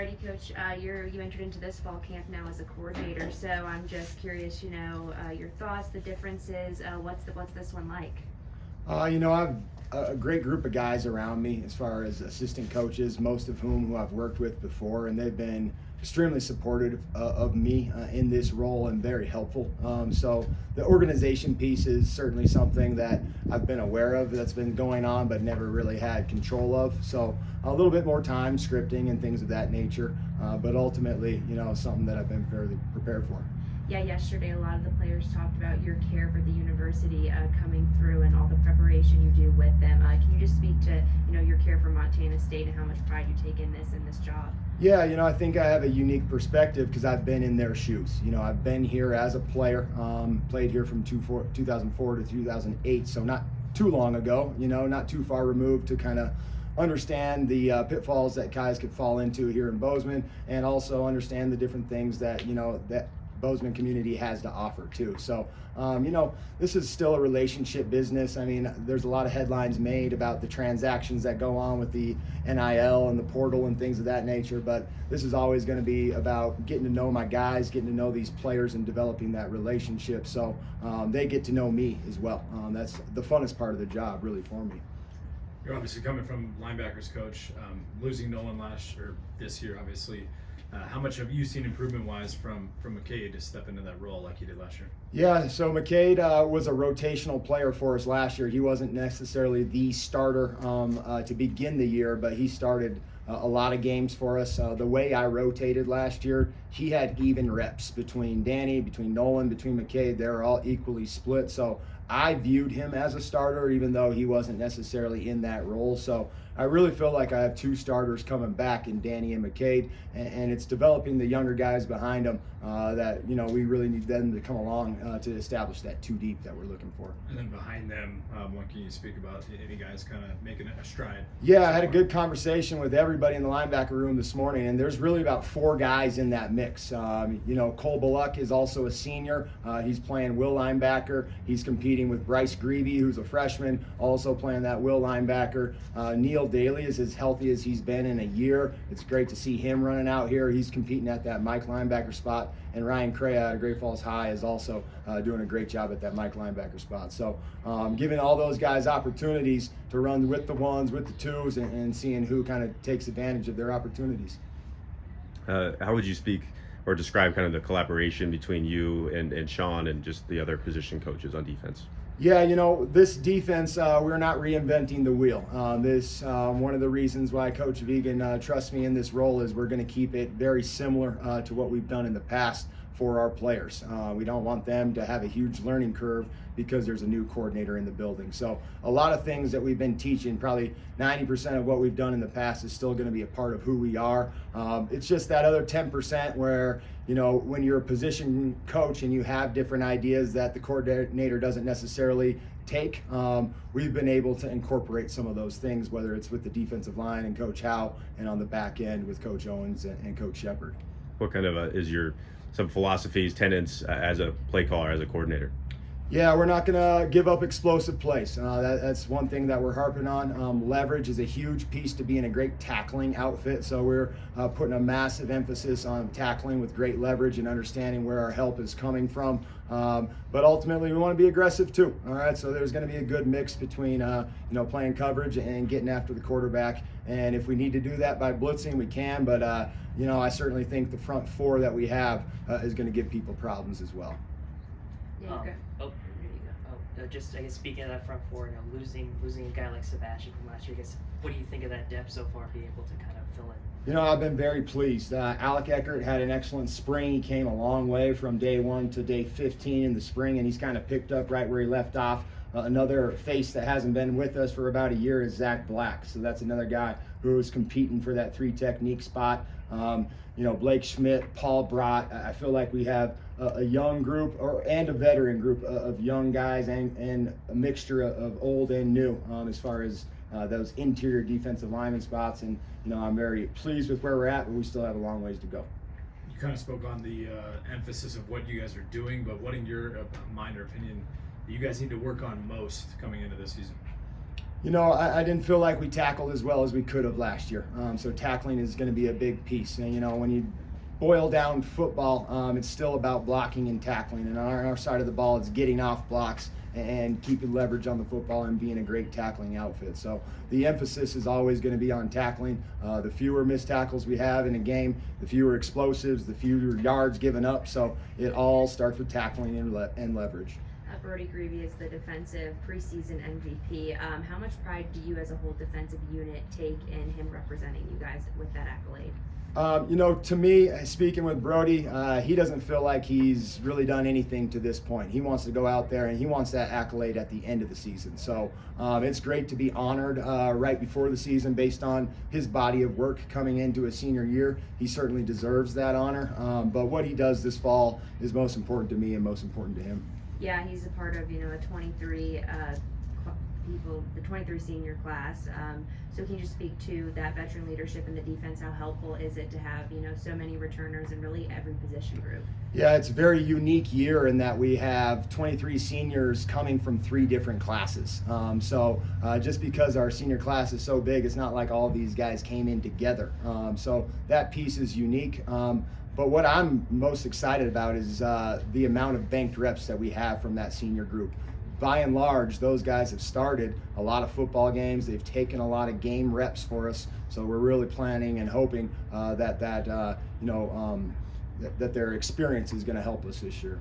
Alrighty, Coach. You entered into this fall camp now as a coordinator, so I'm just curious, your thoughts, the differences. What's this one like? I've a great group of guys around me as far as assistant coaches, most of who I've worked with before, and they've been extremely supportive of me in this role and very helpful. So the organization piece is certainly something that I've been aware of that's been going on but never really had control of. So a little bit more time scripting and things of that nature, but ultimately, something that I've been fairly prepared for. Yeah, yesterday a lot of the players talked about your care for the university coming through and all the preparation you do with them. Can you just speak to your care for Montana State and how much pride you take in this job? Yeah, I think I have a unique perspective because I've been in their shoes. I've been here as a player, played here from 2004 to 2008, so not too long ago, not too far removed to kind of understand the pitfalls that guys could fall into here in Bozeman, and also understand the different things that, that Bozeman community has to offer too. So, this is still a relationship business. I mean, there's a lot of headlines made about the transactions that go on with the NIL and the portal and things of that nature, but this is always going to be about getting to know my guys, getting to know these players and developing that relationship so they get to know me as well. That's the funnest part of the job really for me. You're obviously coming from linebackers coach, losing Nolan this year, obviously. How much have you seen improvement-wise from McCade to step into that role like he did last year? Yeah, so McCade was a rotational player for us last year. He wasn't necessarily the starter to begin the year, but he started a lot of games for us. The way I rotated last year, he had even reps between Danny, between Nolan, between McCade. They were all equally split. So I viewed him as a starter, even though he wasn't necessarily in that role. So I really feel like I have two starters coming back in Danny and McCade, and it's developing the younger guys behind them that, we really need them to come along to establish that two deep that we're looking for. And then behind them, what can you speak about? Any guys kind of making a stride? Yeah, I had a good conversation with everybody in the linebacker room this morning, and there's really about 4 guys in that mix. Cole Bullock is also a senior. He's playing will linebacker. He's competing with Bryce Greavy, who's a freshman, also playing that will linebacker. Neil Daly is as healthy as he's been in a year. It's great to see him running out here. He's competing at that Mike linebacker spot. And Ryan Crea out of Great Falls High is also doing a great job at that Mike linebacker spot. So giving all those guys opportunities to run with the ones, with the twos, and seeing who kind of takes advantage of their opportunities. How would you speak or describe kind of the collaboration between you and Sean and just the other position coaches on defense? Yeah, this defense, we're not reinventing the wheel. One of the reasons why Coach Vegan trusts me in this role is we're going to keep it very similar to what we've done in the past for our players. We don't want them to have a huge learning curve because there's a new coordinator in the building. So a lot of things that we've been teaching, probably 90% of what we've done in the past is still going to be a part of who we are. It's just that other 10% where, when you're a position coach and you have different ideas that the coordinator doesn't necessarily take, we've been able to incorporate some of those things, whether it's with the defensive line and Coach Howe, and on the back end with Coach Owens and Coach Shepard. What kind of is some philosophies, tenets as a play caller, as a coordinator? Yeah, we're not going to give up explosive plays. That's one thing that we're harping on. Leverage is a huge piece to being a great tackling outfit, so we're putting a massive emphasis on tackling with great leverage and understanding where our help is coming from. But ultimately, we want to be aggressive too. All right, so there's going to be a good mix between playing coverage and getting after the quarterback. And if we need to do that by blitzing, we can. But I certainly think the front 4 that we have is going to give people problems as well. Yeah, okay. Just I guess speaking of that front 4, losing a guy like Sebastian from last year, I guess what do you think of that depth so far, being able to kind of fill in? I've been very pleased. Alec Eckert had an excellent spring. He came a long way from day 1 to day 15 in the spring, and he's kind of picked up right where he left off. Another face that hasn't been with us for about a year is Zach Black. So that's another guy who's competing for that 3 technique spot. Blake Schmidt, Paul Brott. I feel like we have a young group and a veteran group of young guys and a mixture of old and new as far as those interior defensive lineman spots. And, I'm very pleased with where we're at, but we still have a long ways to go. You kind of spoke on the emphasis of what you guys are doing, but what in your mind or opinion do you guys need to work on most coming into this season? You know, I didn't feel like we tackled as well as we could have last year. So tackling is going to be a big piece. And, you know, when you boil down football, it's still about blocking and tackling. And on our side of the ball, it's getting off blocks and keeping leverage on the football and being a great tackling outfit. So the emphasis is always going to be on tackling. The fewer missed tackles we have in a game, the fewer explosives, the fewer yards given up. So it all starts with tackling and leverage. Brody Greavy is the defensive preseason MVP. How much pride do you as a whole defensive unit take in him representing you guys with that accolade? You know, to me, speaking with Brody, he doesn't feel like he's really done anything to this point. He wants to go out there and he wants that accolade at the end of the season. So it's great to be honored right before the season based on his body of work coming into his senior year. He certainly deserves that honor. But what he does this fall is most important to me and most important to him. Yeah, he's a part of, you know, a 23 people, the 23 senior class. So can you just speak to that veteran leadership in the defense? How helpful is it to have, you know, so many returners in really every position group? Yeah, it's a very unique year in that we have 23 seniors coming from 3 different classes. So just because our senior class is so big, it's not like all these guys came in together. So that piece is unique. But what I'm most excited about is the amount of banked reps that we have from that senior group. By and large, those guys have started a lot of football games. They've taken a lot of game reps for us. So we're really planning and hoping that their experience is going to help us this year.